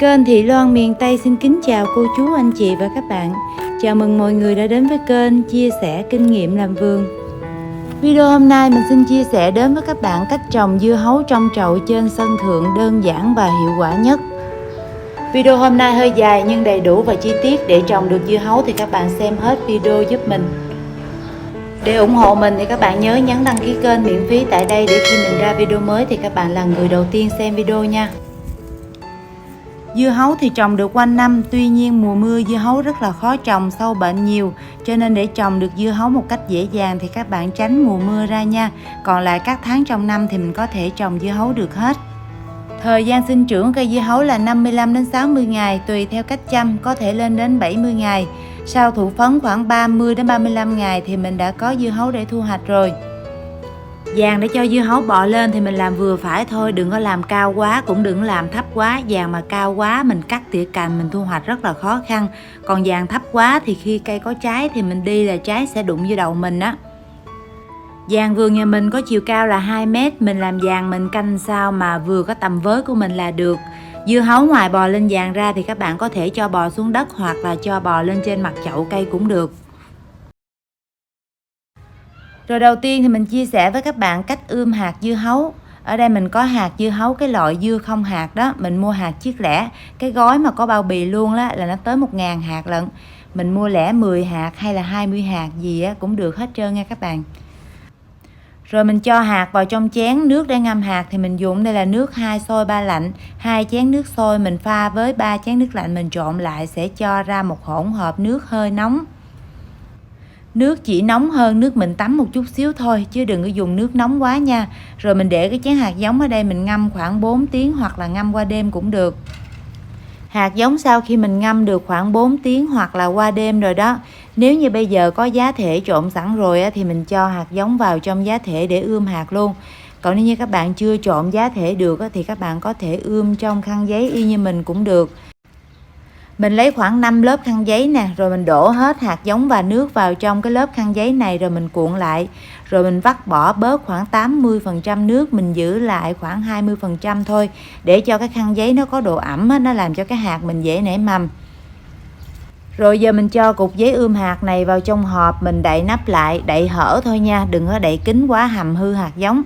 Kênh Thị Loan miền Tây xin kính chào cô chú, anh chị và các bạn. Chào mừng mọi người đã đến với kênh chia sẻ kinh nghiệm làm vườn. Video hôm nay mình xin chia sẻ đến với các bạn cách trồng dưa hấu trong chậu trên sân thượng đơn giản và hiệu quả nhất. Video hôm nay hơi dài nhưng đầy đủ và chi tiết. Để trồng được dưa hấu thì các bạn xem hết video giúp mình. Để ủng hộ mình thì các bạn nhớ nhấn đăng ký kênh miễn phí tại đây, để khi mình ra video mới thì các bạn là người đầu tiên xem video nha. Dưa hấu thì trồng được quanh năm, tuy nhiên mùa mưa dưa hấu rất là khó trồng, sâu bệnh nhiều, cho nên để trồng được dưa hấu một cách dễ dàng thì các bạn tránh mùa mưa ra nha. Còn lại các tháng trong năm thì mình có thể trồng dưa hấu được hết. Thời gian sinh trưởng cây dưa hấu là 55 đến 60 ngày, tùy theo cách chăm có thể lên đến 70 ngày. Sau thụ phấn khoảng 30 đến 35 ngày thì mình đã có dưa hấu để thu hoạch rồi. Giàn để cho dưa hấu bò lên thì mình làm vừa phải thôi, đừng có làm cao quá cũng đừng làm thấp quá. Giàn mà cao quá mình cắt tỉa cành mình thu hoạch rất là khó khăn. Còn giàn thấp quá thì khi cây có trái thì mình đi là trái sẽ đụng vô đầu mình á. Giàn vườn nhà mình có chiều cao là 2 mét, mình làm giàn mình canh sao mà vừa có tầm với của mình là được. Dưa hấu ngoài bò lên giàn ra thì các bạn có thể cho bò xuống đất hoặc là cho bò lên trên mặt chậu cây cũng được. Rồi đầu tiên thì mình chia sẻ với các bạn cách ươm hạt dưa hấu. Ở đây mình có hạt dưa hấu cái loại dưa không hạt đó, mình mua hạt chiết lẻ. Cái gói mà có bao bì luôn đó là nó tới 1.000 hạt lận. Mình mua lẻ 10 hạt hay là 20 hạt gì á cũng được hết trơn nha các bạn. Rồi mình cho hạt vào trong chén nước để ngâm hạt, thì mình dùng đây là nước 2 sôi 3 lạnh. 2 chén nước sôi mình pha với 3 chén nước lạnh, mình trộn lại sẽ cho ra một hỗn hợp nước hơi nóng. Nước chỉ nóng hơn nước mình tắm một chút xíu thôi, chứ đừng có dùng nước nóng quá nha. Rồi mình để cái chén hạt giống ở đây mình ngâm khoảng 4 tiếng hoặc là ngâm qua đêm cũng được. Hạt giống sau khi mình ngâm được khoảng 4 tiếng hoặc là qua đêm rồi đó, nếu như bây giờ có giá thể trộn sẵn rồi á, thì mình cho hạt giống vào trong giá thể để ươm hạt luôn. Còn nếu như các bạn chưa trộn giá thể được á, thì các bạn có thể ươm trong khăn giấy y như mình cũng được. Mình lấy khoảng 5 lớp khăn giấy nè, rồi mình đổ hết hạt giống và nước vào trong cái lớp khăn giấy này, rồi mình cuộn lại. Rồi mình vắt bỏ bớt khoảng 80% nước, mình giữ lại khoảng 20% thôi, để cho cái khăn giấy nó có độ ẩm á, nó làm cho cái hạt mình dễ nảy mầm. Rồi giờ mình cho cục giấy ươm hạt này vào trong hộp, mình đậy nắp lại, đậy hở thôi nha, đừng có đậy kín quá hầm hư hạt giống.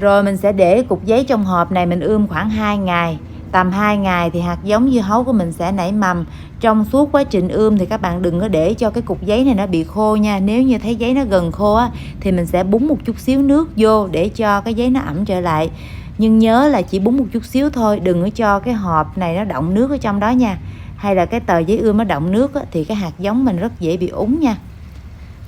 Rồi mình sẽ để cục giấy trong hộp này mình ươm khoảng 2 ngày. Tầm 2 ngày thì hạt giống dưa hấu của mình sẽ nảy mầm. Trong suốt quá trình ươm thì các bạn đừng có để cho cái cục giấy này nó bị khô nha. Nếu như thấy giấy nó gần khô á, thì mình sẽ búng một chút xíu nước vô để cho cái giấy nó ẩm trở lại. Nhưng nhớ là chỉ búng một chút xíu thôi, đừng có cho cái hộp này nó đọng nước ở trong đó nha. Hay là cái tờ giấy ươm nó đọng nước á, thì cái hạt giống mình rất dễ bị úng nha.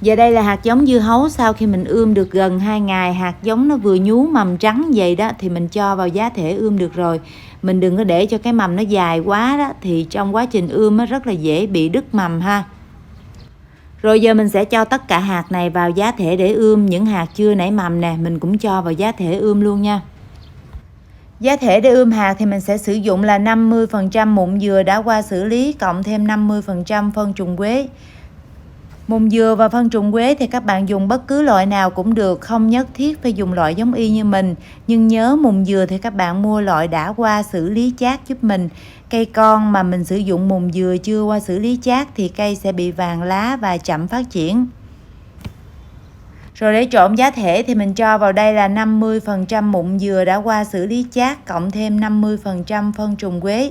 Giờ đây là hạt giống dưa hấu sau khi mình ươm được gần 2 ngày, hạt giống nó vừa nhú mầm trắng vậy đó thì mình cho vào giá thể ươm được rồi. Mình đừng có để cho cái mầm nó dài quá đó, thì trong quá trình ươm nó rất là dễ bị đứt mầm ha. Rồi giờ mình sẽ cho tất cả hạt này vào giá thể để ươm. Những hạt chưa nảy mầm nè, mình cũng cho vào giá thể ươm luôn nha. Giá thể để ươm hạt thì mình sẽ sử dụng là 50% mụn dừa đã qua xử lý, cộng thêm 50% phân trùng quế. Mùn dừa và phân trùng quế thì các bạn dùng bất cứ loại nào cũng được, không nhất thiết phải dùng loại giống y như mình. Nhưng nhớ mùn dừa thì các bạn mua loại đã qua xử lý chát giúp mình. Cây con mà mình sử dụng mùn dừa chưa qua xử lý chát thì cây sẽ bị vàng lá và chậm phát triển. Rồi để trộn giá thể thì mình cho vào đây là 50% mụn dừa đã qua xử lý chát, cộng thêm 50% phân trùng quế.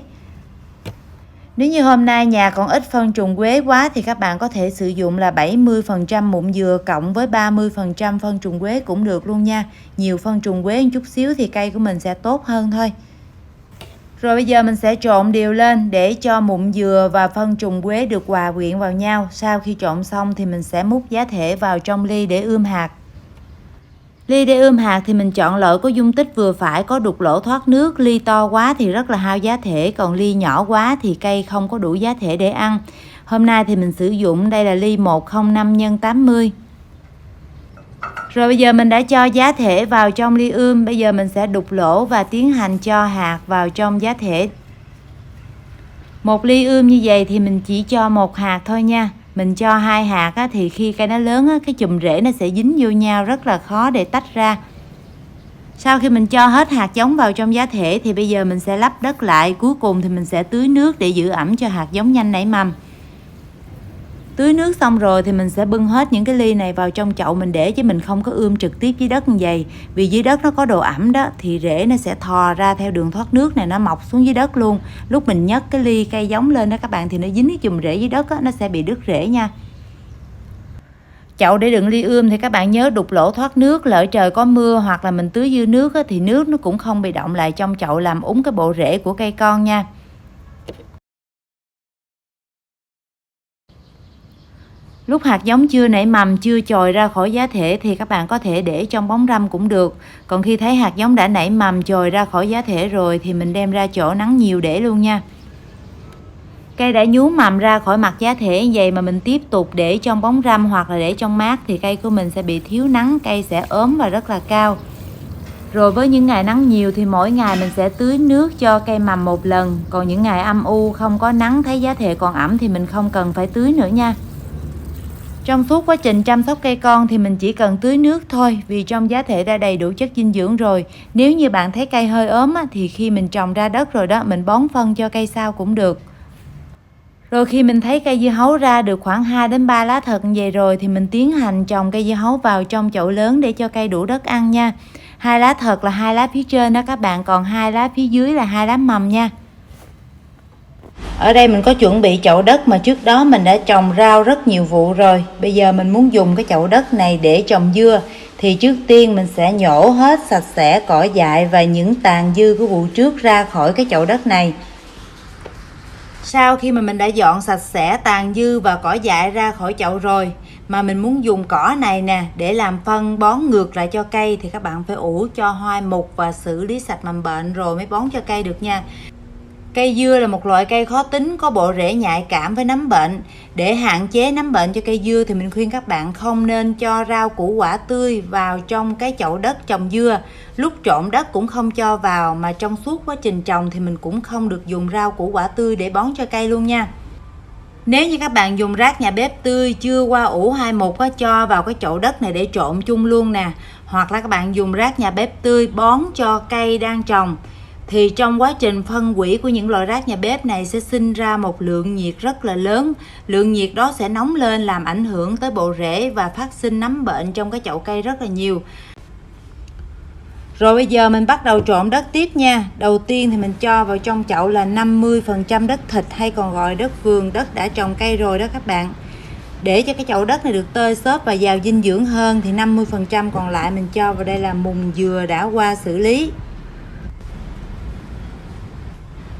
Nếu như hôm nay nhà còn ít phân trùng quế quá thì các bạn có thể sử dụng là 70% mụn dừa cộng với 30% phân trùng quế cũng được luôn nha. Nhiều phân trùng quế một chút xíu thì cây của mình sẽ tốt hơn thôi. Rồi bây giờ mình sẽ trộn đều lên để cho mụn dừa và phân trùng quế được hòa quyện vào nhau. Sau khi trộn xong thì mình sẽ múc giá thể vào trong ly để ươm hạt. Ly để ươm hạt thì mình chọn loại có dung tích vừa phải, có đục lỗ thoát nước. Ly to quá thì rất là hao giá thể, còn ly nhỏ quá thì cây không có đủ giá thể để ăn. Hôm nay thì mình sử dụng đây là ly 105 x 80. Rồi bây giờ mình đã cho giá thể vào trong ly ươm. Bây giờ mình sẽ đục lỗ và tiến hành cho hạt vào trong giá thể. Một ly ươm như vậy thì mình chỉ cho 1 hạt thôi nha. Mình cho 2 hạt á, thì khi cây nó lớn á, cái chùm rễ nó sẽ dính vô nhau, rất là khó để tách ra. Sau khi mình cho hết hạt giống vào trong giá thể thì bây giờ mình sẽ lấp đất lại. Cuối cùng thì mình sẽ tưới nước để giữ ẩm cho hạt giống nhanh nảy mầm. Tưới nước xong rồi thì mình sẽ bưng hết những cái ly này vào trong chậu mình để, chứ mình không có ươm trực tiếp dưới đất như vậy. Vì dưới đất nó có độ ẩm đó thì rễ nó sẽ thò ra theo đường thoát nước này, nó mọc xuống dưới đất luôn. Lúc mình nhấc cái ly cây giống lên đó các bạn thì nó dính cái chùm rễ dưới đất đó, nó sẽ bị đứt rễ nha. Chậu để đựng ly ươm thì các bạn nhớ đục lỗ thoát nước, lỡ trời có mưa hoặc là mình tưới dư nước á, thì nước nó cũng không bị đọng lại trong chậu làm úng cái bộ rễ của cây con nha. Lúc hạt giống chưa nảy mầm, chưa chồi ra khỏi giá thể thì các bạn có thể để trong bóng râm cũng được. Còn khi thấy hạt giống đã nảy mầm, chồi ra khỏi giá thể rồi thì mình đem ra chỗ nắng nhiều để luôn nha. Cây đã nhú mầm ra khỏi mặt giá thể vậy mà mình tiếp tục để trong bóng râm hoặc là để trong mát thì cây của mình sẽ bị thiếu nắng, cây sẽ ốm và rất là cao. Rồi với những ngày nắng nhiều thì mỗi ngày mình sẽ tưới nước cho cây mầm một lần. Còn những ngày âm u không có nắng, thấy giá thể còn ẩm thì mình không cần phải tưới nữa nha. Trong suốt quá trình chăm sóc cây con thì mình chỉ cần tưới nước thôi, vì trong giá thể đã đầy đủ chất dinh dưỡng rồi. Nếu như bạn thấy cây hơi ốm thì khi mình trồng ra đất rồi đó, mình bón phân cho cây sau cũng được. Rồi khi mình thấy cây dưa hấu ra được khoảng 2 đến 3 lá thật như vậy rồi thì mình tiến hành trồng cây dưa hấu vào trong chậu lớn để cho cây đủ đất ăn nha. 2 lá thật là 2 lá phía trên đó các bạn, còn 2 lá phía dưới là 2 lá mầm nha. Ở đây mình có chuẩn bị chậu đất mà trước đó mình đã trồng rau rất nhiều vụ rồi. Bây giờ mình muốn dùng cái chậu đất này để trồng dưa thì trước tiên mình sẽ nhổ hết sạch sẽ cỏ dại và những tàn dư của vụ trước ra khỏi cái chậu đất này. Sau khi mà mình đã dọn sạch sẽ tàn dư và cỏ dại ra khỏi chậu rồi mà mình muốn dùng cỏ này nè để làm phân bón ngược lại cho cây thì các bạn phải ủ cho hoai mục và xử lý sạch mầm bệnh rồi mới bón cho cây được nha. Cây dưa là một loại cây khó tính, có bộ rễ nhạy cảm với nấm bệnh. Để hạn chế nấm bệnh cho cây dưa thì mình khuyên các bạn không nên cho rau củ quả tươi vào trong cái chậu đất trồng dưa. Lúc trộn đất cũng không cho vào, mà trong suốt quá trình trồng thì mình cũng không được dùng rau củ quả tươi để bón cho cây luôn nha. Nếu như các bạn dùng rác nhà bếp tươi chưa qua ủ hai mục cho vào cái chậu đất này để trộn chung luôn nè, hoặc là các bạn dùng rác nhà bếp tươi bón cho cây đang trồng, thì trong quá trình phân hủy của những loại rác nhà bếp này sẽ sinh ra một lượng nhiệt rất là lớn. Lượng nhiệt đó sẽ nóng lên làm ảnh hưởng tới bộ rễ và phát sinh nấm bệnh trong cái chậu cây rất là nhiều. Rồi bây giờ mình bắt đầu trộn đất tiếp nha. Đầu tiên thì mình cho vào trong chậu là 50% đất thịt hay còn gọi đất vườn, đất đã trồng cây rồi đó các bạn. Để cho cái chậu đất này được tơi xốp và giàu dinh dưỡng hơn thì 50% còn lại mình cho vào đây là mùng dừa đã qua xử lý.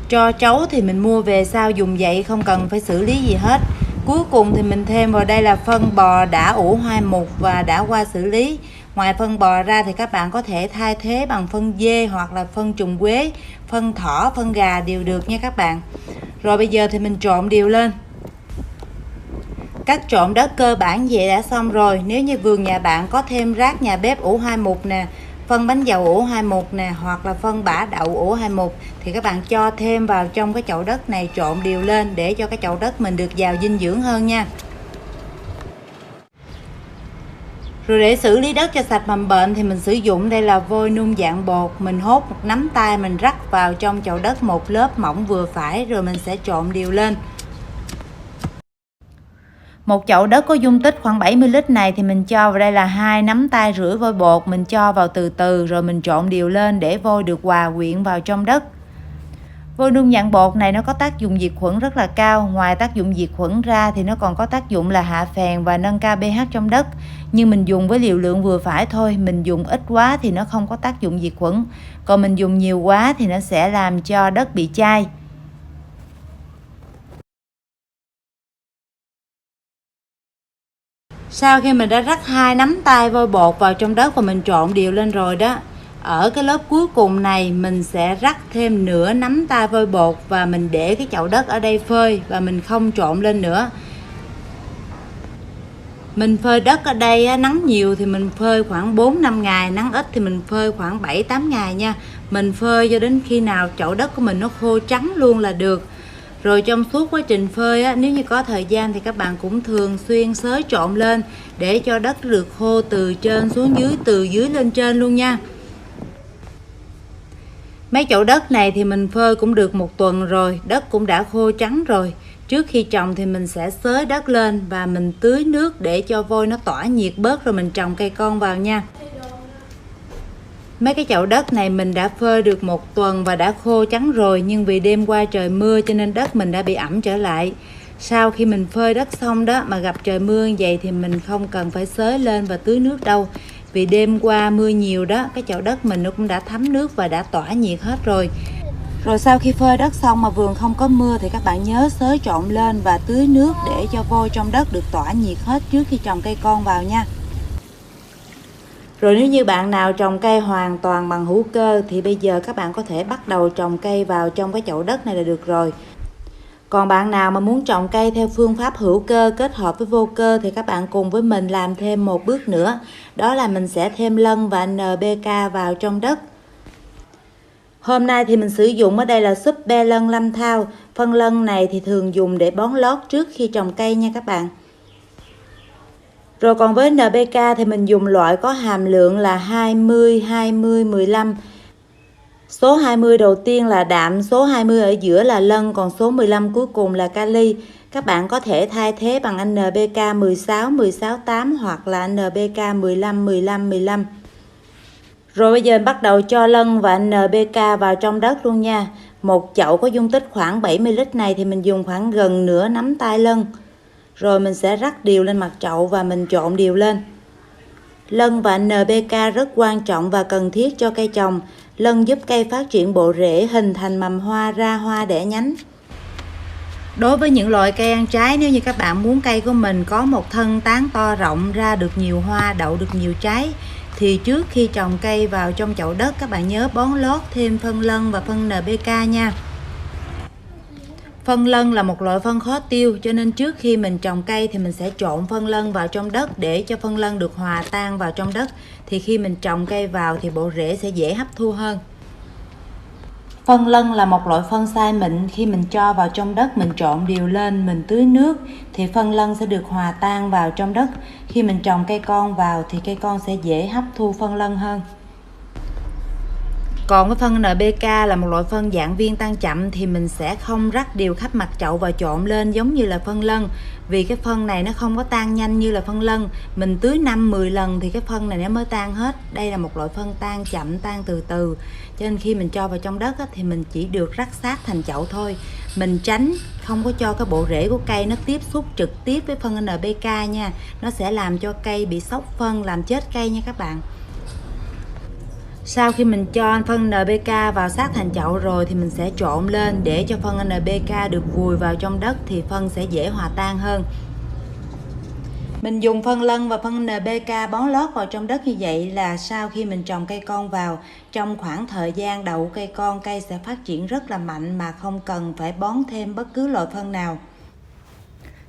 Tro trấu thì mình mua về sao dùng vậy, không cần phải xử lý gì hết. Cuối cùng thì mình thêm vào đây là phân bò đã ủ hoai mục và đã qua xử lý. Ngoài phân bò ra thì các bạn có thể thay thế bằng phân dê hoặc là phân trùng quế, phân thỏ, phân gà đều được nha các bạn. Rồi bây giờ thì mình trộn đều lên. Cách trộn đất cơ bản vậy đã xong rồi. Nếu như vườn nhà bạn có thêm rác nhà bếp ủ hoai mục nè, phân bánh dầu ủ hoai mục nè, hoặc là phân bã đậu ủ hoai mục thì các bạn cho thêm vào trong cái chậu đất này, trộn đều lên để cho cái chậu đất mình được giàu dinh dưỡng hơn nha. Rồi để xử lý đất cho sạch mầm bệnh thì mình sử dụng đây là vôi nung dạng bột. Mình hốt một nắm tay mình rắc vào trong chậu đất một lớp mỏng vừa phải, rồi mình sẽ trộn đều lên. Một chậu đất có dung tích khoảng 70 lít này thì mình cho vào đây là 2 nắm tay rưỡi vôi bột. Mình cho vào từ từ rồi mình trộn đều lên để vôi được hòa quyện vào trong đất. Vôi nung dạng bột này nó có tác dụng diệt khuẩn rất là cao. Ngoài tác dụng diệt khuẩn ra thì nó còn có tác dụng là hạ phèn và nâng cao pH trong đất. Nhưng mình dùng với liều lượng vừa phải thôi. Mình dùng ít quá thì nó không có tác dụng diệt khuẩn. Còn mình dùng nhiều quá thì nó sẽ làm cho đất bị chai. Sau khi mình đã rắc 2 nắm tay vôi bột vào trong đất và mình trộn đều lên rồi đó, ở cái lớp cuối cùng này mình sẽ rắc thêm nửa nắm tay vôi bột và mình để cái chậu đất ở đây phơi và mình không trộn lên nữa. Mình phơi đất ở đây nắng nhiều thì mình phơi khoảng 4-5 ngày, nắng ít thì mình phơi khoảng 7-8 ngày nha. Mình phơi cho đến khi nào chậu đất của mình nó khô trắng luôn là được. Rồi trong suốt quá trình phơi nếu như có thời gian thì các bạn cũng thường xuyên xới trộn lên để cho đất được khô từ trên xuống dưới, từ dưới lên trên luôn nha. Mấy chậu đất này thì mình phơi cũng được 1 tuần rồi, đất cũng đã khô trắng rồi. Trước khi trồng thì mình sẽ xới đất lên và mình tưới nước để cho vôi nó tỏa nhiệt bớt rồi mình trồng cây con vào nha. Mấy cái chậu đất này mình đã phơi được 1 tuần và đã khô trắng rồi, nhưng vì đêm qua trời mưa cho nên đất mình đã bị ẩm trở lại. Sau khi mình phơi đất xong đó mà gặp trời mưa như vậy thì mình không cần phải xới lên và tưới nước đâu. Vì đêm qua mưa nhiều đó, cái chậu đất mình nó cũng đã thấm nước và đã tỏa nhiệt hết rồi. Rồi sau khi phơi đất xong mà vườn không có mưa thì các bạn nhớ xới trộn lên và tưới nước để cho vôi trong đất được tỏa nhiệt hết trước khi trồng cây con vào nha. Rồi nếu như bạn nào trồng cây hoàn toàn bằng hữu cơ thì bây giờ các bạn có thể bắt đầu trồng cây vào trong cái chậu đất này là được rồi. Còn bạn nào mà muốn trồng cây theo phương pháp hữu cơ kết hợp với vô cơ thì các bạn cùng với mình làm thêm một bước nữa. Đó là mình sẽ thêm lân và NPK vào trong đất. Hôm nay thì mình sử dụng ở đây là Super Lân Lâm Thao. Phân lân này thì thường dùng để bón lót trước khi trồng cây nha các bạn. Rồi còn với NPK thì mình dùng loại có hàm lượng là 20, 20, 15. Số 20 đầu tiên là đạm, số 20 ở giữa là lân, còn số 15 cuối cùng là kali. Các bạn có thể thay thế bằng NPK 16, 16, 8 hoặc là NPK 15, 15, 15. Rồi bây giờ bắt đầu cho lân và NPK vào trong đất luôn nha. Một chậu có dung tích khoảng 70 lít này thì mình dùng khoảng gần nửa nắm tay lân. Rồi mình sẽ rắc đều lên mặt chậu và mình trộn đều lên. Lân và NPK rất quan trọng và cần thiết cho cây trồng. Lân giúp cây phát triển bộ rễ, hình thành mầm hoa, ra hoa đẻ nhánh. Đối với những loại cây ăn trái, nếu như các bạn muốn cây của mình có một thân tán to rộng, ra được nhiều hoa, đậu được nhiều trái, thì trước khi trồng cây vào trong chậu đất các bạn nhớ bón lót thêm phân lân và phân NPK nha. Phân lân là một loại phân khó tiêu cho nên trước khi mình trồng cây thì mình sẽ trộn phân lân vào trong đất để cho phân lân được hòa tan vào trong đất. Thì khi mình trồng cây vào thì bộ rễ sẽ dễ hấp thu hơn. Phân lân là một loại phân xay mịn, khi mình cho vào trong đất mình trộn đều lên, mình tưới nước thì phân lân sẽ được hòa tan vào trong đất. Khi mình trồng cây con vào thì cây con sẽ dễ hấp thu phân lân hơn. Còn với phân NPK là một loại phân dạng viên tan chậm thì mình sẽ không rắc đều khắp mặt chậu và trộn lên giống như là phân lân. Vì cái phân này nó không có tan nhanh như là phân lân. Mình tưới 5-10 lần thì cái phân này nó mới tan hết. Đây là một loại phân tan chậm, tan từ từ. Cho nên khi mình cho vào trong đất thì mình chỉ được rắc sát thành chậu thôi. Mình tránh không có cho cái bộ rễ của cây nó tiếp xúc trực tiếp với phân NPK nha. Nó sẽ làm cho cây bị sốc phân, làm chết cây nha các bạn. Sau khi mình cho phân NPK vào sát thành chậu rồi thì mình sẽ trộn lên để cho phân NPK được vùi vào trong đất thì phân sẽ dễ hòa tan hơn. Mình dùng phân lân và phân NPK bón lót vào trong đất như vậy là sau khi mình trồng cây con vào, trong khoảng thời gian đậu cây con, cây sẽ phát triển rất là mạnh mà không cần phải bón thêm bất cứ loại phân nào.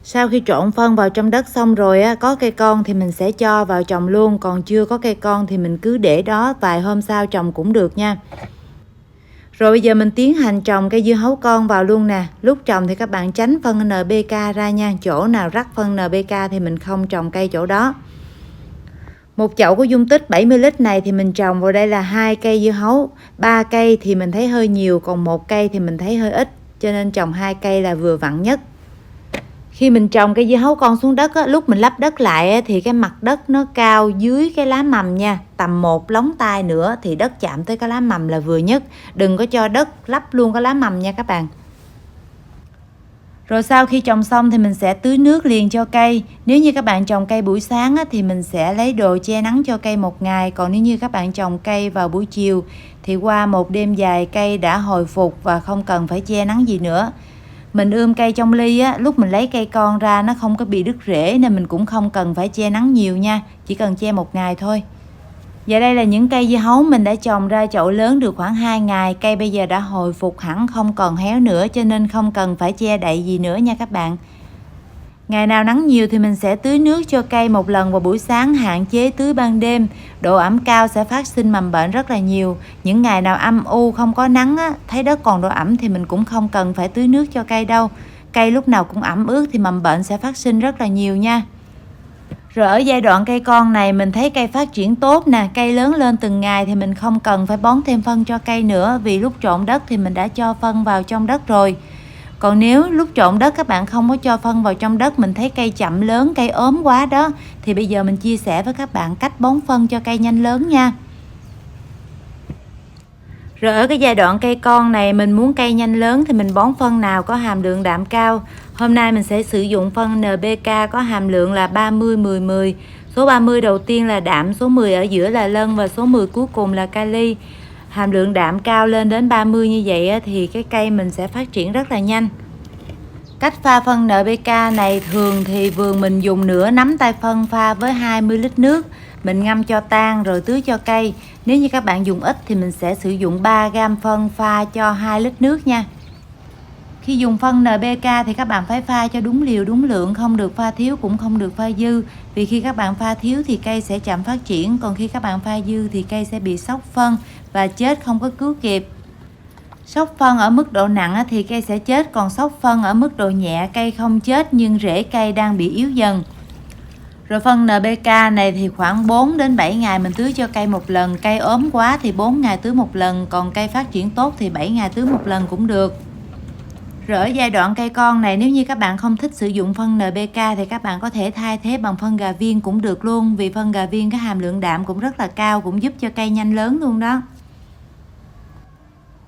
Sau khi trộn phân vào trong đất xong rồi có cây con thì mình sẽ cho vào trồng luôn, còn chưa có cây con thì mình cứ để đó vài hôm sau trồng cũng được nha. Rồi bây giờ mình tiến hành trồng cây dưa hấu con vào luôn nè. Lúc trồng thì các bạn tránh phân NPK ra nha, chỗ nào rắc phân NPK thì mình không trồng cây chỗ đó. Một chậu có dung tích 70 lít này thì mình trồng vào đây là 2 cây dưa hấu, 3 cây thì mình thấy hơi nhiều, còn 1 cây thì mình thấy hơi ít, cho nên trồng 2 cây là vừa vặn nhất. Khi mình trồng cây dưa hấu con xuống đất lúc mình lấp đất lại thì cái mặt đất nó cao dưới cái lá mầm nha, tầm 1 lóng tay nữa thì đất chạm tới cái lá mầm là vừa nhất. Đừng có cho đất lấp luôn cái lá mầm nha các bạn. Rồi sau khi trồng xong thì mình sẽ tưới nước liền cho cây. Nếu như các bạn trồng cây buổi sáng thì mình sẽ lấy đồ che nắng cho cây 1 ngày. Còn nếu như các bạn trồng cây vào buổi chiều thì qua một đêm dài cây đã hồi phục và không cần phải che nắng gì nữa. Mình ươm cây trong ly lúc mình lấy cây con ra nó không có bị đứt rễ nên mình cũng không cần phải che nắng nhiều nha, chỉ cần che 1 ngày thôi. Và đây là những cây dưa hấu mình đã trồng ra chậu lớn được khoảng 2 ngày, cây bây giờ đã hồi phục hẳn không còn héo nữa cho nên không cần phải che đậy gì nữa nha các bạn. Ngày nào nắng nhiều thì mình sẽ tưới nước cho cây 1 lần vào buổi sáng, hạn chế tưới ban đêm. Độ ẩm cao sẽ phát sinh mầm bệnh rất là nhiều. Những ngày nào âm u không có nắng thấy đất còn độ ẩm thì mình cũng không cần phải tưới nước cho cây đâu. Cây lúc nào cũng ẩm ướt thì mầm bệnh sẽ phát sinh rất là nhiều nha. Rồi ở giai đoạn cây con này mình thấy cây phát triển tốt nè, cây lớn lên từng ngày thì mình không cần phải bón thêm phân cho cây nữa, vì lúc trộn đất thì mình đã cho phân vào trong đất rồi. Còn nếu lúc trộn đất các bạn không có cho phân vào trong đất, mình thấy cây chậm lớn, cây ốm quá đó, thì bây giờ mình chia sẻ với các bạn cách bón phân cho cây nhanh lớn nha. Rồi ở cái giai đoạn cây con này mình muốn cây nhanh lớn thì mình bón phân nào có hàm lượng đạm cao. Hôm nay mình sẽ sử dụng phân NPK có hàm lượng là 30-10-10. Số 30 đầu tiên là đạm, số 10 ở giữa là lân và số 10 cuối cùng là kali. Hàm lượng đạm cao lên đến 30 như vậy thì cái cây mình sẽ phát triển rất là nhanh. Cách pha phân NPK này thường thì vườn mình dùng nửa nắm tay phân pha với 20 lít nước. Mình ngâm cho tan rồi tưới cho cây. Nếu như các bạn dùng ít thì mình sẽ sử dụng 3 gam phân pha cho 2 lít nước nha. Khi dùng phân NPK thì các bạn phải pha cho đúng liều đúng lượng, không được pha thiếu cũng không được pha dư. Vì khi các bạn pha thiếu thì cây sẽ chậm phát triển, còn khi các bạn pha dư thì cây sẽ bị sốc phân và chết không có cứu kịp. Sốc phân ở mức độ nặng thì cây sẽ chết, còn sốc phân ở mức độ nhẹ cây không chết nhưng rễ cây đang bị yếu dần. Rồi phân NPK này thì khoảng 4 đến 7 ngày mình tưới cho cây một lần, cây ốm quá thì 4 ngày tưới một lần, còn cây phát triển tốt thì 7 ngày tưới một lần cũng được. Rồi ở giai đoạn cây con này nếu như các bạn không thích sử dụng phân NPK thì các bạn có thể thay thế bằng phân gà viên cũng được luôn, vì phân gà viên cái hàm lượng đạm cũng rất là cao, cũng giúp cho cây nhanh lớn luôn đó.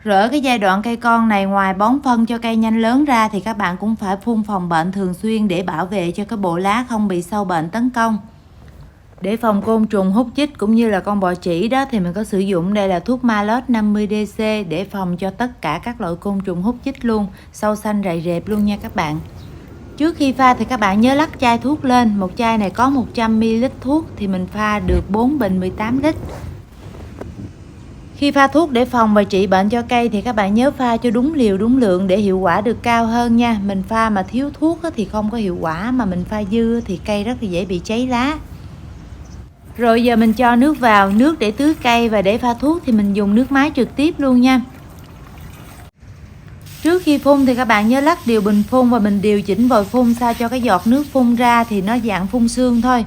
Rồi ở cái giai đoạn cây con này ngoài bón phân cho cây nhanh lớn ra thì các bạn cũng phải phun phòng bệnh thường xuyên để bảo vệ cho cái bộ lá không bị sâu bệnh tấn công. Để phòng côn trùng hút chích cũng như là con bọ trĩ đó thì mình có sử dụng đây là thuốc Malot 50dc để phòng cho tất cả các loại côn trùng hút chích luôn, sâu xanh rầy rệp luôn nha các bạn. Trước khi pha thì các bạn nhớ lắc chai thuốc lên, một chai này có 100ml thuốc thì mình pha được 4 bình 18 lít. Khi pha thuốc để phòng và trị bệnh cho cây thì các bạn nhớ pha cho đúng liều đúng lượng để hiệu quả được cao hơn nha. Mình pha mà thiếu thuốc thì không có hiệu quả, mà mình pha dư thì cây rất là dễ bị cháy lá. Rồi giờ mình cho nước vào, nước để tưới cây và để pha thuốc thì mình dùng nước máy trực tiếp luôn nha. Trước khi phun thì các bạn nhớ lắc điều bình phun và mình điều chỉnh vòi phun sao cho cái giọt nước phun ra thì nó dạng phun sương thôi.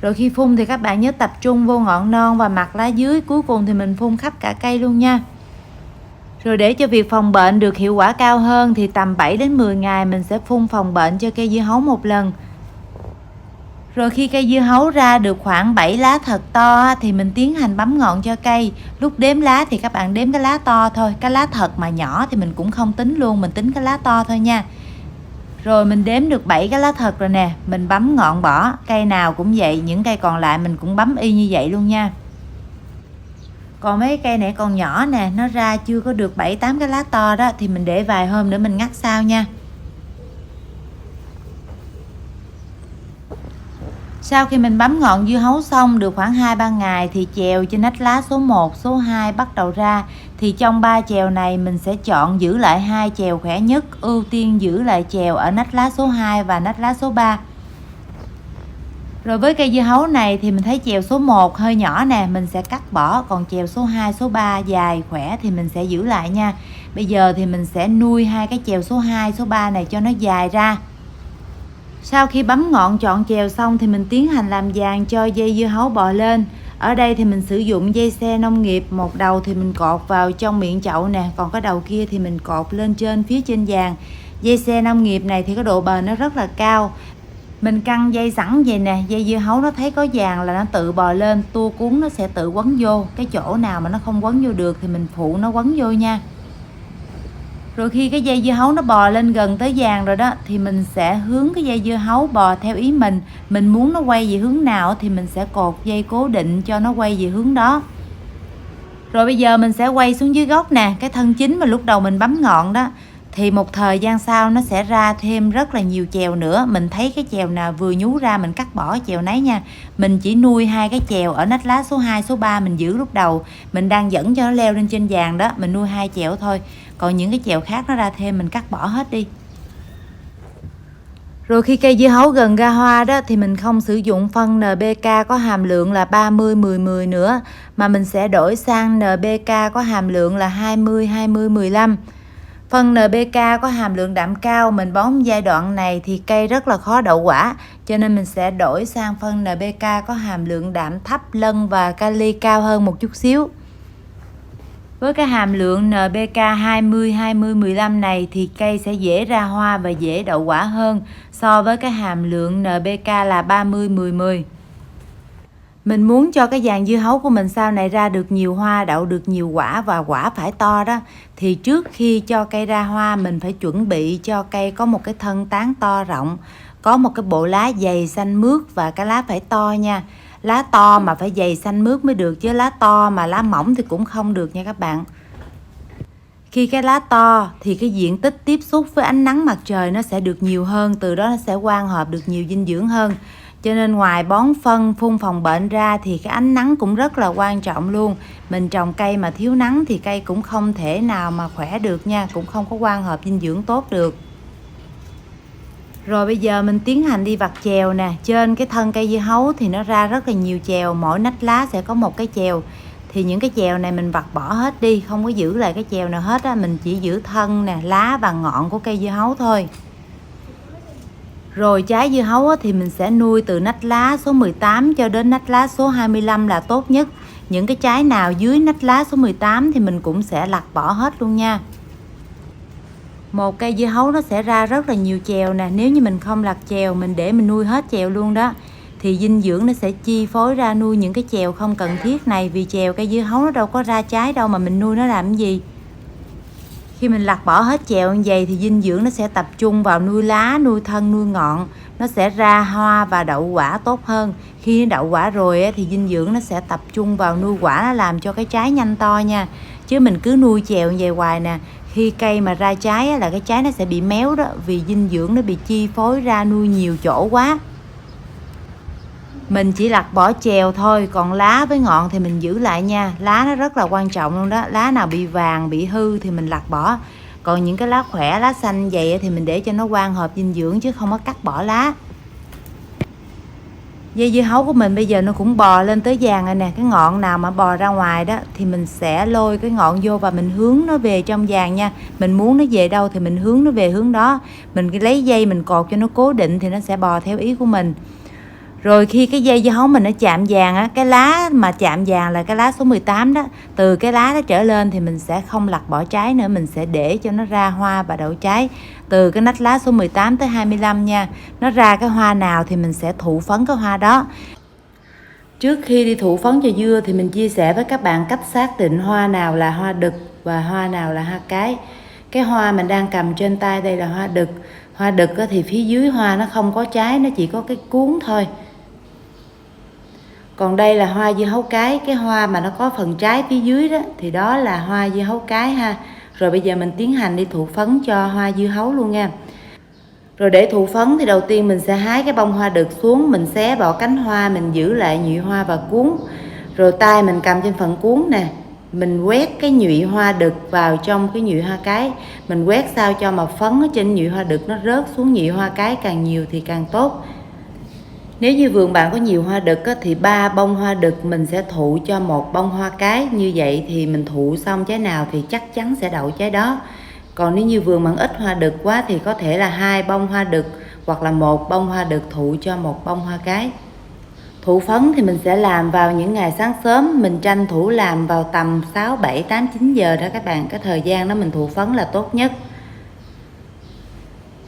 Rồi khi phun thì các bạn nhớ tập trung vô ngọn non và mặt lá dưới, cuối cùng thì mình phun khắp cả cây luôn nha. Rồi để cho việc phòng bệnh được hiệu quả cao hơn thì tầm 7 đến 10 ngày mình sẽ phun phòng bệnh cho cây dưa hấu một lần. Rồi khi cây dưa hấu ra được khoảng 7 lá thật to thì mình tiến hành bấm ngọn cho cây. Lúc đếm lá thì các bạn đếm cái lá to thôi, cái lá thật mà nhỏ thì mình cũng không tính luôn, mình tính cái lá to thôi nha. Rồi mình đếm được 7 cái lá thật rồi nè, mình bấm ngọn bỏ, cây nào cũng vậy, những cây còn lại mình cũng bấm y như vậy luôn nha. Còn mấy cây này còn nhỏ nè, nó ra chưa có được 7-8 cái lá to đó thì mình để vài hôm nữa mình ngắt sau nha. Sau khi mình bấm ngọn dưa hấu xong được khoảng 2-3 ngày thì chèo trên nách lá số 1, số 2 bắt đầu ra. Thì trong 3 chèo này mình sẽ chọn giữ lại 2 chèo khỏe nhất, ưu tiên giữ lại chèo ở nách lá số 2 và nách lá số 3. Rồi với cây dưa hấu này thì mình thấy chèo số 1 hơi nhỏ nè, mình sẽ cắt bỏ, còn chèo số 2, số 3 dài khỏe thì mình sẽ giữ lại nha. Bây giờ thì mình sẽ nuôi hai cái chèo số 2, số 3 này cho nó dài ra. Sau khi bấm ngọn chọn chèo xong thì mình tiến hành làm giàn cho dây dưa hấu bò lên. Ở đây thì mình sử dụng dây xe nông nghiệp, một đầu thì mình cột vào trong miệng chậu nè, còn cái đầu kia thì mình cột lên trên phía trên giàn. Dây xe nông nghiệp này thì cái độ bền nó rất là cao. Mình căng dây sẵn vậy nè, dây dưa hấu nó thấy có giàn là nó tự bò lên, tua cuốn nó sẽ tự quấn vô. Cái chỗ nào mà nó không quấn vô được thì mình phụ nó quấn vô nha. Rồi khi cái dây dưa hấu nó bò lên gần tới giàn rồi đó thì mình sẽ hướng cái dây dưa hấu bò theo ý mình. Mình muốn nó quay về hướng nào thì mình sẽ cột dây cố định cho nó quay về hướng đó. Rồi bây giờ mình sẽ quay xuống dưới gốc nè, cái thân chính mà lúc đầu mình bấm ngọn đó. Thì một thời gian sau nó sẽ ra thêm rất là nhiều chèo nữa. Mình thấy cái chèo nào vừa nhú ra mình cắt bỏ chèo nấy nha. Mình chỉ nuôi hai cái chèo ở nách lá số 2, số 3 mình giữ lúc đầu. Mình đang dẫn cho nó leo lên trên giàn đó, mình nuôi 2 chèo thôi. Còn những cái chèo khác nó ra thêm mình cắt bỏ hết đi. Rồi khi cây dưa hấu gần ra hoa đó thì mình không sử dụng phân NPK có hàm lượng là 30-10-10 nữa, mà mình sẽ đổi sang NPK có hàm lượng là 20-20-15. Phân NPK có hàm lượng đạm cao, mình bón giai đoạn này thì cây rất là khó đậu quả, cho nên mình sẽ đổi sang phân NPK có hàm lượng đạm thấp, lân và kali cao hơn một chút xíu. Với cái hàm lượng NPK 20-20-15 này thì cây sẽ dễ ra hoa và dễ đậu quả hơn so với cái hàm lượng NPK là 30-10-10. Mình muốn cho cái dàn dưa hấu của mình sau này ra được nhiều hoa, đậu được nhiều quả và quả phải to đó, thì trước khi cho cây ra hoa mình phải chuẩn bị cho cây có một cái thân tán to rộng, có một cái bộ lá dày xanh mướt và cái lá phải to nha. Lá to mà phải dày xanh mướt mới được, chứ lá to mà lá mỏng thì cũng không được nha các bạn. Khi cái lá to thì cái diện tích tiếp xúc với ánh nắng mặt trời nó sẽ được nhiều hơn, từ đó nó sẽ quang hợp được nhiều dinh dưỡng hơn. Cho nên ngoài bón phân, phun phòng bệnh ra thì cái ánh nắng cũng rất là quan trọng luôn. Mình trồng cây mà thiếu nắng thì cây cũng không thể nào mà khỏe được nha, cũng không có quang hợp dinh dưỡng tốt được. Rồi bây giờ mình tiến hành đi vặt chèo nè. Trên cái thân cây dưa hấu thì nó ra rất là nhiều chèo, mỗi nách lá sẽ có một cái chèo. Thì những cái chèo này mình vặt bỏ hết đi, không có giữ lại cái chèo nào hết á, mình chỉ giữ thân nè, lá và ngọn của cây dưa hấu thôi. Rồi trái dưa hấu thì mình sẽ nuôi từ nách lá số 18 cho đến nách lá số 25 là tốt nhất. Những cái trái nào dưới nách lá số 18 thì mình cũng sẽ lặt bỏ hết luôn nha. Một cây dưa hấu nó sẽ ra rất là nhiều chèo nè, nếu như mình không lặt chèo, mình để mình nuôi hết chèo luôn đó, thì dinh dưỡng nó sẽ chi phối ra nuôi những cái chèo không cần thiết này, vì chèo cây dưa hấu nó đâu có ra trái đâu mà mình nuôi nó làm cái gì. Khi mình lặt bỏ hết chèo như vậy thì dinh dưỡng nó sẽ tập trung vào nuôi lá, nuôi thân, nuôi ngọn, nó sẽ ra hoa và đậu quả tốt hơn. Khi nó đậu quả rồi thì dinh dưỡng nó sẽ tập trung vào nuôi quả, nó làm cho cái trái nhanh to nha. Chứ mình cứ nuôi chèo như vậy hoài nè, khi cây mà ra trái là cái trái nó sẽ bị méo đó, vì dinh dưỡng nó bị chi phối ra nuôi nhiều chỗ quá. Mình chỉ lặt bỏ chèo thôi, còn lá với ngọn thì mình giữ lại nha. Lá nó rất là quan trọng luôn đó, lá nào bị vàng, bị hư thì mình lặt bỏ. Còn những cái lá khỏe, lá xanh vậy thì mình để cho nó quang hợp dinh dưỡng chứ không có cắt bỏ lá. Dây dưa hấu của mình bây giờ nó cũng bò lên tới vàng rồi nè. Cái ngọn nào mà bò ra ngoài đó thì mình sẽ lôi cái ngọn vô và mình hướng nó về trong vàng nha. Mình muốn nó về đâu thì mình hướng nó về hướng đó. Mình lấy dây mình cột cho nó cố định thì nó sẽ bò theo ý của mình. Rồi khi cái dây dưa hấu mình nó chạm vàng á, cái lá mà chạm vàng là cái lá số 18 đó, từ cái lá đó trở lên thì mình sẽ không lặt bỏ trái nữa, mình sẽ để cho nó ra hoa và đậu trái. Từ cái nách lá số 18 tới 25 nha. Nó ra cái hoa nào thì mình sẽ thụ phấn cái hoa đó. Trước khi đi thụ phấn cho dưa thì mình chia sẻ với các bạn cách xác định hoa nào là hoa đực và hoa nào là hoa cái. Cái hoa mình đang cầm trên tay đây là hoa đực. Hoa đực thì phía dưới hoa nó không có trái, nó chỉ có cái cuống thôi. Còn đây là hoa dưa hấu cái hoa mà nó có phần trái phía dưới đó thì đó là hoa dưa hấu cái ha. Rồi bây giờ mình tiến hành đi thụ phấn cho hoa dưa hấu luôn nha. Rồi để thụ phấn thì đầu tiên mình sẽ hái cái bông hoa đực xuống, mình xé bỏ cánh hoa, mình giữ lại nhụy hoa và cuống. Rồi tay mình cầm trên phần cuống nè, mình quét cái nhụy hoa đực vào trong cái nhụy hoa cái. Mình quét sao cho mà phấn ở trên nhụy hoa đực nó rớt xuống nhụy hoa cái càng nhiều thì càng tốt. Nếu như vườn bạn có nhiều hoa đực thì 3 bông hoa đực mình sẽ thụ cho 1 bông hoa cái. Như vậy thì mình thụ xong trái nào thì chắc chắn sẽ đậu trái đó. Còn nếu như vườn bạn ít hoa đực quá thì có thể là 2 bông hoa đực hoặc là 1 bông hoa đực thụ cho 1 bông hoa cái. Thụ phấn thì mình sẽ làm vào những ngày sáng sớm, mình tranh thủ làm vào tầm 6, 7, 8, 9 giờ đó các bạn. Cái thời gian đó mình thụ phấn là tốt nhất.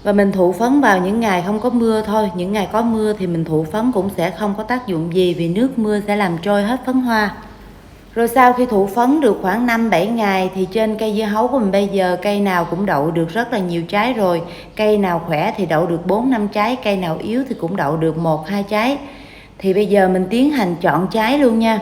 Và mình thụ phấn vào những ngày không có mưa thôi. Những ngày có mưa thì mình thụ phấn cũng sẽ không có tác dụng gì, vì nước mưa sẽ làm trôi hết phấn hoa. Rồi sau khi thụ phấn được khoảng 5-7 ngày thì trên cây dưa hấu của mình bây giờ cây nào cũng đậu được rất là nhiều trái rồi. Cây nào khỏe thì đậu được 4-5 trái, cây nào yếu thì cũng đậu được 1-2 trái. Thì bây giờ mình tiến hành chọn trái luôn nha.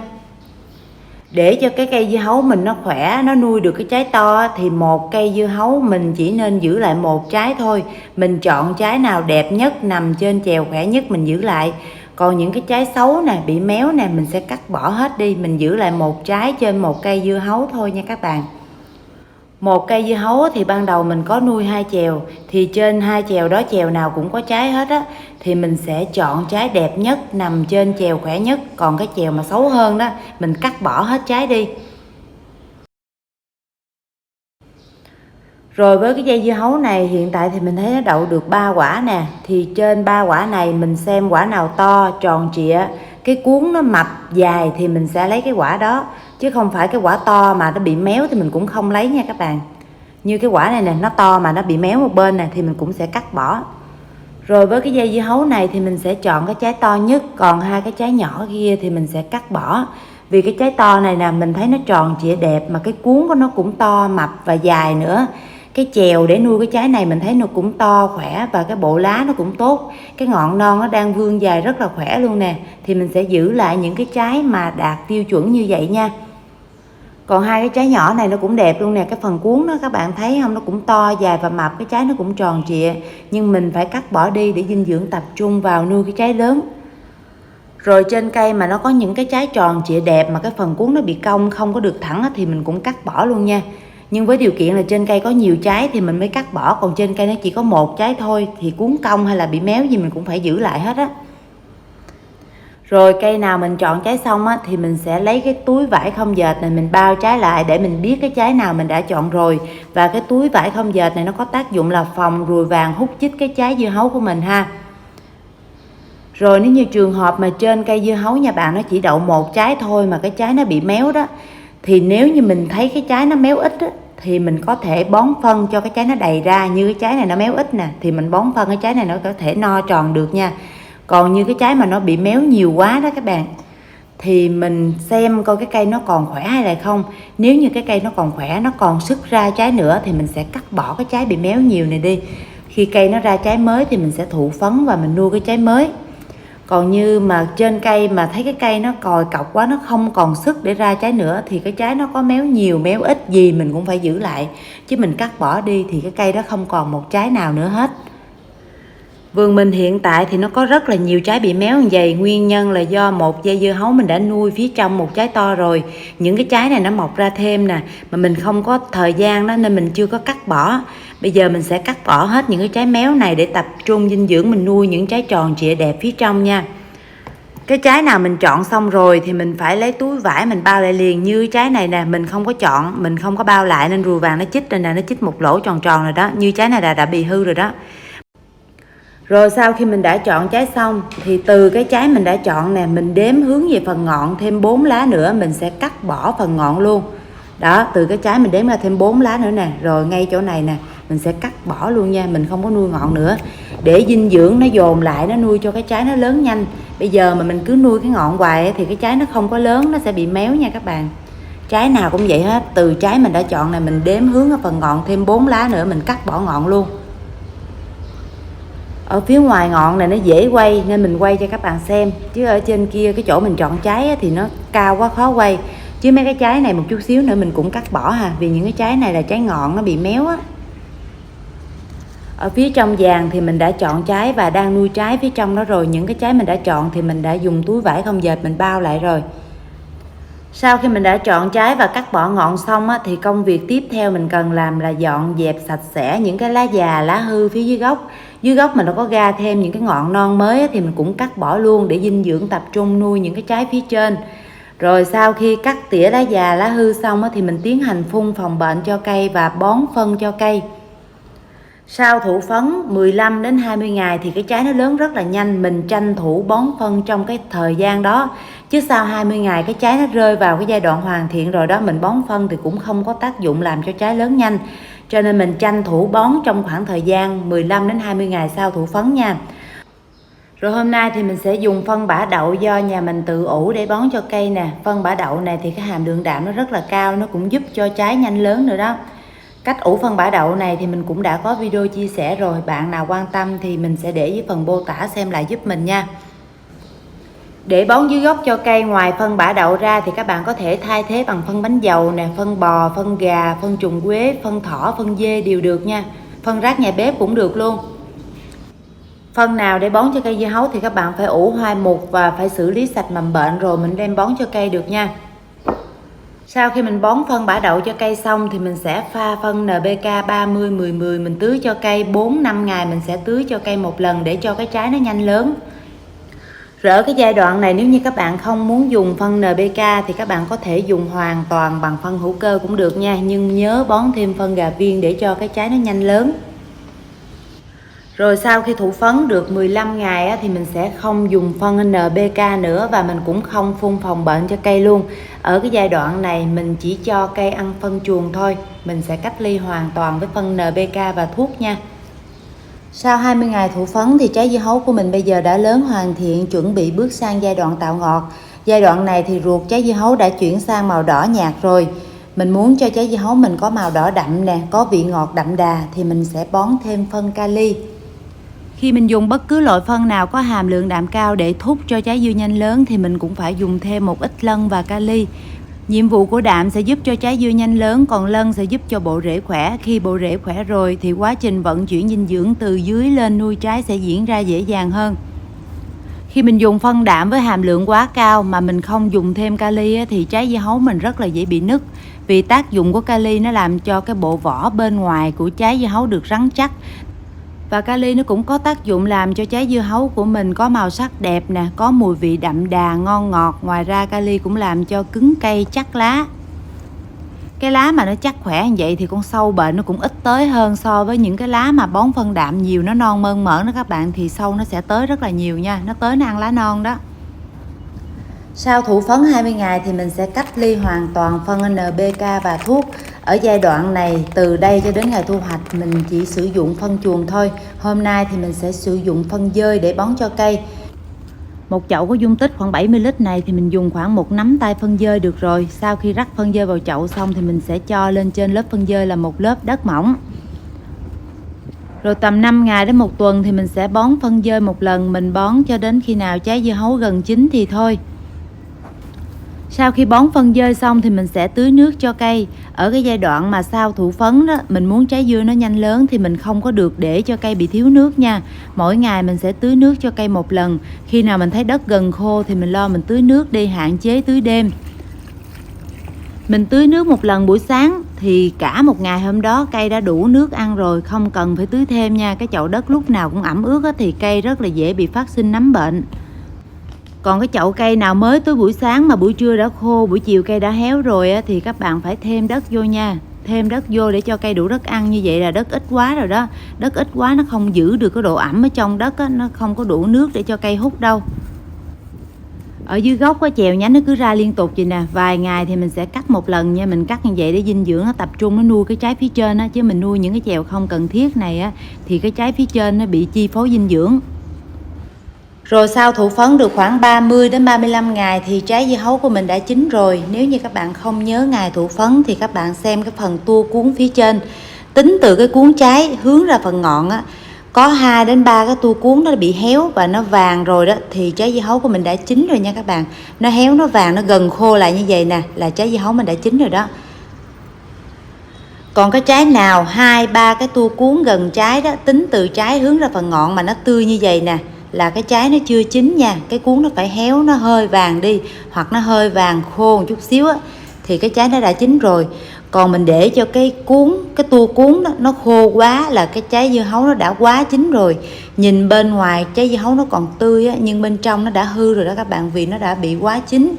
Để cho cái cây dưa hấu mình nó khỏe, nó nuôi được cái trái to thì một cây dưa hấu mình chỉ nên giữ lại 1 trái thôi. Mình chọn trái nào đẹp nhất, nằm trên chèo khỏe nhất mình giữ lại. Còn những cái trái xấu nè, bị méo nè, mình sẽ cắt bỏ hết đi. Mình giữ lại 1 trái trên 1 cây dưa hấu thôi nha các bạn. Một cây dưa hấu thì ban đầu mình có nuôi 2 chèo, thì trên 2 chèo đó chèo nào cũng có trái hết á, thì mình sẽ chọn trái đẹp nhất nằm trên chèo khỏe nhất. Còn cái chèo mà xấu hơn đó mình cắt bỏ hết trái đi. Rồi với cái dây dưa hấu này hiện tại thì mình thấy nó đậu được 3 quả nè. Thì trên 3 quả này mình xem quả nào to, tròn trịa, cái cuống nó mập, dài thì mình sẽ lấy cái quả đó. Chứ không phải cái quả to mà nó bị méo thì mình cũng không lấy nha các bạn. Như cái quả này nè, nó to mà nó bị méo một bên nè thì mình cũng sẽ cắt bỏ. Rồi với cái dây dưa hấu này thì mình sẽ chọn cái trái to nhất, còn hai cái trái nhỏ kia thì mình sẽ cắt bỏ. Vì cái trái to này nè, mình thấy nó tròn trịa đẹp mà cái cuống của nó cũng to, mập và dài nữa. Cái chèo để nuôi cái trái này mình thấy nó cũng to, khỏe và cái bộ lá nó cũng tốt. Cái ngọn non nó đang vươn dài rất là khỏe luôn nè. Thì mình sẽ giữ lại những cái trái mà đạt tiêu chuẩn như vậy nha. Còn hai cái trái nhỏ này nó cũng đẹp luôn nè. Cái phần cuống đó các bạn thấy không, nó cũng to, dài và mập. Cái trái nó cũng tròn trịa. Nhưng mình phải cắt bỏ đi để dinh dưỡng tập trung vào nuôi cái trái lớn. Rồi trên cây mà nó có những cái trái tròn trịa đẹp mà cái phần cuống nó bị cong, không có được thẳng thì mình cũng cắt bỏ luôn nha. Nhưng với điều kiện là trên cây có nhiều trái thì mình mới cắt bỏ. Còn trên cây nó chỉ có một trái thôi thì cuống cong hay là bị méo gì mình cũng phải giữ lại hết á. Rồi cây nào mình chọn trái xong á thì mình sẽ lấy cái túi vải không dệt này mình bao trái lại để mình biết cái trái nào mình đã chọn rồi. Và cái túi vải không dệt này nó có tác dụng là phòng ruồi vàng hút chích cái trái dưa hấu của mình ha. Rồi nếu như trường hợp mà trên cây dưa hấu nhà bạn nó chỉ đậu một trái thôi mà cái trái nó bị méo đó, thì nếu như mình thấy cái trái nó méo ít á, thì mình có thể bón phân cho cái trái nó đầy ra. Như cái trái này nó méo ít nè thì mình bón phân cái trái này nó có thể no tròn được nha. Còn như cái trái mà nó bị méo nhiều quá đó các bạn, thì mình xem coi cái cây nó còn khỏe hay là không. Nếu như cái cây nó còn khỏe, nó còn sức ra trái nữa thì mình sẽ cắt bỏ cái trái bị méo nhiều này đi. Khi cây nó ra trái mới thì mình sẽ thụ phấn và mình nuôi cái trái mới. Còn như mà trên cây mà thấy cái cây nó còi cọc quá, nó không còn sức để ra trái nữa thì cái trái nó có méo nhiều méo ít gì mình cũng phải giữ lại. Chứ mình cắt bỏ đi thì cái cây đó không còn một trái nào nữa hết. Vườn mình hiện tại thì nó có rất là nhiều trái bị méo như vậy. Nguyên nhân là do một dây dưa hấu mình đã nuôi phía trong một trái to rồi. Những cái trái này nó mọc ra thêm nè, mà mình không có thời gian đó nên mình chưa có cắt bỏ. Bây giờ mình sẽ cắt bỏ hết những cái trái méo này để tập trung dinh dưỡng mình nuôi những trái tròn trịa đẹp phía trong nha. Cái trái nào mình chọn xong rồi thì mình phải lấy túi vải mình bao lại liền. Như trái này nè, mình không có chọn, mình không có bao lại nên ruồi vàng nó chích rồi nè, nó chích một lỗ tròn tròn rồi đó. Như trái này là đã bị hư rồi đó. Rồi sau khi mình đã chọn trái xong thì từ cái trái mình đã chọn nè, mình đếm hướng về phần ngọn thêm 4 lá nữa mình sẽ cắt bỏ phần ngọn luôn. Đó, từ cái trái mình đếm ra thêm 4 lá nữa nè. Rồi ngay chỗ này nè, mình sẽ cắt bỏ luôn nha, mình không có nuôi ngọn nữa. Để dinh dưỡng nó dồn lại, nó nuôi cho cái trái nó lớn nhanh. Bây giờ mà mình cứ nuôi cái ngọn hoài thì cái trái nó không có lớn, nó sẽ bị méo nha các bạn. Trái nào cũng vậy hết, từ trái mình đã chọn này mình đếm hướng ở phần ngọn thêm 4 lá nữa mình cắt bỏ ngọn luôn. Ở phía ngoài ngọn này nó dễ quay nên mình quay cho các bạn xem. Chứ ở trên kia cái chỗ mình chọn trái thì nó cao quá khó quay. Chứ mấy cái trái này một chút xíu nữa mình cũng cắt bỏ ha. Vì những cái trái này là trái ngọn nó bị méo á. Ở phía trong vàng thì mình đã chọn trái và đang nuôi trái phía trong đó rồi. Những cái trái mình đã chọn thì mình đã dùng túi vải không dệt mình bao lại rồi. Sau khi mình đã chọn trái và cắt bỏ ngọn xong á, thì công việc tiếp theo mình cần làm là dọn dẹp sạch sẽ những cái lá già, lá hư phía dưới gốc. Dưới gốc mình nó có ra thêm những cái ngọn non mới á, thì mình cũng cắt bỏ luôn để dinh dưỡng tập trung nuôi những cái trái phía trên. Rồi sau khi cắt tỉa lá già, lá hư xong á, thì mình tiến hành phun phòng bệnh cho cây và bón phân cho cây. Sau thụ phấn 15 đến 20 ngày thì cái trái nó lớn rất là nhanh, mình tranh thủ bón phân trong cái thời gian đó. Chứ sau 20 ngày cái trái nó rơi vào cái giai đoạn hoàn thiện rồi đó, mình bón phân thì cũng không có tác dụng làm cho trái lớn nhanh. Cho nên mình tranh thủ bón trong khoảng thời gian 15 đến 20 ngày sau thụ phấn nha. Rồi hôm nay thì mình sẽ dùng phân bã đậu do nhà mình tự ủ để bón cho cây nè. Phân bã đậu này thì cái hàm lượng đạm nó rất là cao, nó cũng giúp cho trái nhanh lớn nữa đó. Cách ủ phân bã đậu này thì mình cũng đã có video chia sẻ rồi. Bạn nào quan tâm thì mình sẽ để dưới phần mô tả xem lại giúp mình nha. Để bón dưới gốc cho cây, ngoài phân bã đậu ra thì các bạn có thể thay thế bằng phân bánh dầu nè, phân bò, phân gà, phân trùng quế, phân thỏ, phân dê đều được nha. Phân rác nhà bếp cũng được luôn. Phân nào để bón cho cây dưa hấu thì các bạn phải ủ hoai mục và phải xử lý sạch mầm bệnh rồi mình đem bón cho cây được nha. Sau khi mình bón phân bã đậu cho cây xong thì mình sẽ pha phân NPK 30-10-10 mình tưới cho cây 4-5 ngày mình sẽ tưới cho cây một lần để cho cái trái nó nhanh lớn. Rồi ở cái giai đoạn này nếu như các bạn không muốn dùng phân NPK thì các bạn có thể dùng hoàn toàn bằng phân hữu cơ cũng được nha. Nhưng nhớ bón thêm phân gà viên để cho cái trái nó nhanh lớn. Rồi sau khi thụ phấn được 15 ngày thì mình sẽ không dùng phân NPK nữa và mình cũng không phun phòng bệnh cho cây luôn. Ở cái giai đoạn này mình chỉ cho cây ăn phân chuồng thôi. Mình sẽ cách ly hoàn toàn với phân NPK và thuốc nha. Sau 20 ngày thụ phấn thì trái dưa hấu của mình bây giờ đã lớn hoàn thiện, chuẩn bị bước sang giai đoạn tạo ngọt. Giai đoạn này thì ruột trái dưa hấu đã chuyển sang màu đỏ nhạt rồi. Mình muốn cho trái dưa hấu mình có màu đỏ đậm nè, có vị ngọt đậm đà thì mình sẽ bón thêm phân kali. Khi mình dùng bất cứ loại phân nào có hàm lượng đạm cao để thúc cho trái dưa nhanh lớn thì mình cũng phải dùng thêm một ít lân và kali. Nhiệm vụ của đạm sẽ giúp cho trái dưa nhanh lớn, còn lân sẽ giúp cho bộ rễ khỏe. Khi bộ rễ khỏe rồi thì quá trình vận chuyển dinh dưỡng từ dưới lên nuôi trái sẽ diễn ra dễ dàng hơn. Khi mình dùng phân đạm với hàm lượng quá cao mà mình không dùng thêm kali thì trái dưa hấu mình rất là dễ bị nứt. Vì tác dụng của kali nó làm cho cái bộ vỏ bên ngoài của trái dưa hấu được rắn chắc. Và kali nó cũng có tác dụng làm cho trái dưa hấu của mình có màu sắc đẹp nè, có mùi vị đậm đà, ngon ngọt. Ngoài ra kali cũng làm cho cứng cây, chắc lá. Cái lá mà nó chắc khỏe như vậy thì con sâu bệnh nó cũng ít tới hơn so với những cái lá mà bón phân đạm nhiều, nó non mơn mởn đó các bạn, thì sâu nó sẽ tới rất là nhiều nha, nó tới nó ăn lá non đó. Sau thụ phấn 20 ngày thì mình sẽ cách ly hoàn toàn phân NPK và thuốc. Ở giai đoạn này từ đây cho đến ngày thu hoạch mình chỉ sử dụng phân chuồng thôi. Hôm nay thì mình sẽ sử dụng phân dơi để bón cho cây. Một chậu có dung tích khoảng 70 lít này thì mình dùng khoảng một nắm tay phân dơi được rồi. Sau khi rắc phân dơi vào chậu xong thì mình sẽ cho lên trên lớp phân dơi là một lớp đất mỏng. Rồi tầm 5 ngày đến 1 tuần thì mình sẽ bón phân dơi một lần. Mình bón cho đến khi nào trái dưa hấu gần chín thì thôi. Sau khi bón phân dơi xong thì mình sẽ tưới nước cho cây. Ở cái giai đoạn mà sau thụ phấn đó, mình muốn trái dưa nó nhanh lớn thì mình không có được để cho cây bị thiếu nước nha. Mỗi ngày mình sẽ tưới nước cho cây một lần. Khi nào mình thấy đất gần khô thì mình lo mình tưới nước đi, hạn chế tưới đêm. Mình tưới nước một lần buổi sáng thì cả một ngày hôm đó cây đã đủ nước ăn rồi, không cần phải tưới thêm nha. Cái chậu đất lúc nào cũng ẩm ướt thì cây rất là dễ bị phát sinh nấm bệnh. Còn cái chậu cây nào mới tưới buổi sáng mà buổi trưa đã khô, buổi chiều cây đã héo rồi thì các bạn phải thêm đất vô nha. Thêm đất vô để cho cây đủ đất ăn, như vậy là đất ít quá rồi đó. Đất ít quá nó không giữ được cái độ ẩm ở trong đất nó không có đủ nước để cho cây hút đâu. Ở dưới gốc có chèo nhánh nó cứ ra liên tục vậy nè. Vài ngày thì mình sẽ cắt một lần nha. Mình cắt như vậy để dinh dưỡng nó tập trung, nó nuôi cái trái phía trên chứ mình nuôi những cái chèo không cần thiết này thì cái trái phía trên nó bị chi phối dinh dưỡng. Rồi sau thụ phấn được khoảng 30 đến 35 ngày thì trái dưa hấu của mình đã chín rồi. Nếu như các bạn không nhớ ngày thụ phấn thì các bạn xem cái phần tua cuống phía trên. Tính từ cái cuống trái hướng ra phần ngọn có 2 đến 3 cái tua cuống nó bị héo và nó vàng rồi đó thì trái dưa hấu của mình đã chín rồi nha các bạn. Nó héo, nó vàng, nó gần khô lại như vậy nè là trái dưa hấu mình đã chín rồi đó. Còn cái trái nào 2, 3 cái tua cuống gần trái đó, tính từ trái hướng ra phần ngọn mà nó tươi như vậy nè là cái trái nó chưa chín nha. Cái cuống nó phải héo, nó hơi vàng đi hoặc nó hơi vàng khô một chút xíu thì cái trái nó đã chín rồi. Còn mình để cho cái tua cuống đó nó khô quá là cái trái dưa hấu nó đã quá chín rồi. Nhìn bên ngoài trái dưa hấu nó còn tươi nhưng bên trong nó đã hư rồi đó các bạn, vì nó đã bị quá chín.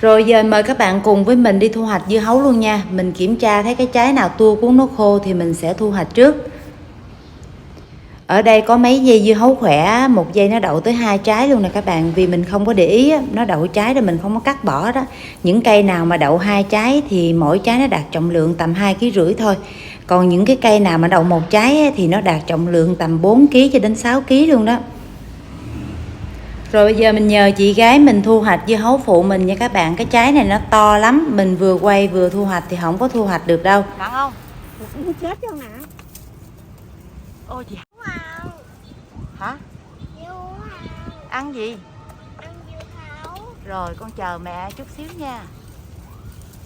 Rồi giờ mời các bạn cùng với mình đi thu hoạch dưa hấu luôn nha. Mình kiểm tra thấy cái trái nào tua cuống nó khô thì mình sẽ thu hoạch trước. Ở đây có mấy dây dưa hấu khỏe, một dây nó đậu tới 2 trái luôn nè các bạn. Vì mình không có để ý nó đậu trái rồi mình không có cắt bỏ đó. Những cây nào mà đậu 2 trái thì mỗi trái nó đạt trọng lượng tầm 2,5 kg thôi. Còn những cái cây nào mà đậu 1 trái thì nó đạt trọng lượng tầm 4 kg cho đến 6 kg luôn đó. Rồi bây giờ mình nhờ chị gái mình thu hoạch dưa hấu phụ mình nha các bạn. Cái trái này nó to lắm, mình vừa quay vừa thu hoạch thì không có thu hoạch được đâu. Nặng không? Chết cho nè. Ôi chị Wow. hả? Dưa hấu. Ăn gì? Ăn dưa hấu. Rồi con chờ mẹ chút xíu nha.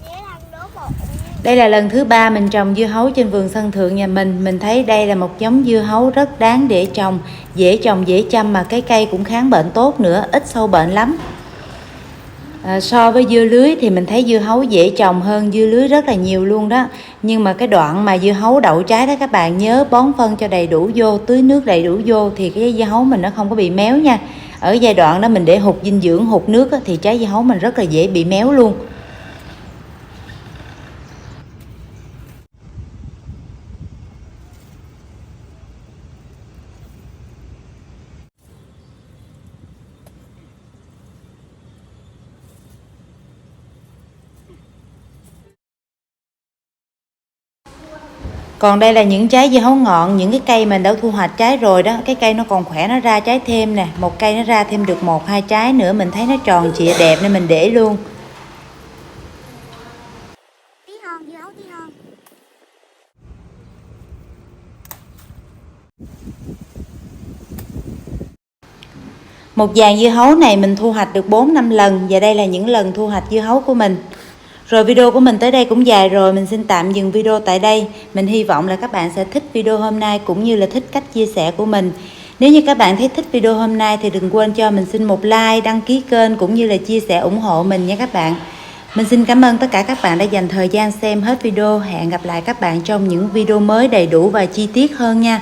Dễ ăn đố bụng. Đây là lần thứ 3 mình trồng dưa hấu trên vườn sân thượng nhà mình. Mình thấy đây là một giống dưa hấu rất đáng để trồng, dễ chăm mà cái cây cũng kháng bệnh tốt nữa, ít sâu bệnh lắm. So với dưa lưới thì mình thấy dưa hấu dễ trồng hơn dưa lưới rất là nhiều luôn đó. Nhưng mà cái đoạn mà dưa hấu đậu trái đó các bạn nhớ bón phân cho đầy đủ vô, tưới nước đầy đủ vô thì cái dưa hấu mình nó không có bị méo nha. Ở giai đoạn đó mình để hụt dinh dưỡng, hụt nước thì trái dưa hấu mình rất là dễ bị méo luôn. Còn đây là những trái dưa hấu ngọn, những cái cây mình đã thu hoạch trái rồi đó. Cái cây nó còn khỏe, nó ra trái thêm nè. Một cây nó ra thêm được 1-2 trái nữa. Mình thấy nó tròn trịa đẹp nên mình để luôn. Tí hon, dưa hấu tí hon. Một dàn dưa hấu này mình thu hoạch được 4-5 lần. Và đây là những lần thu hoạch dưa hấu của mình. Rồi video của mình tới đây cũng dài rồi, mình xin tạm dừng video tại đây. Mình hy vọng là các bạn sẽ thích video hôm nay cũng như là thích cách chia sẻ của mình. Nếu như các bạn thấy thích video hôm nay thì đừng quên cho mình xin một like, đăng ký kênh cũng như là chia sẻ ủng hộ mình nha các bạn. Mình xin cảm ơn tất cả các bạn đã dành thời gian xem hết video. Hẹn gặp lại các bạn trong những video mới đầy đủ và chi tiết hơn nha.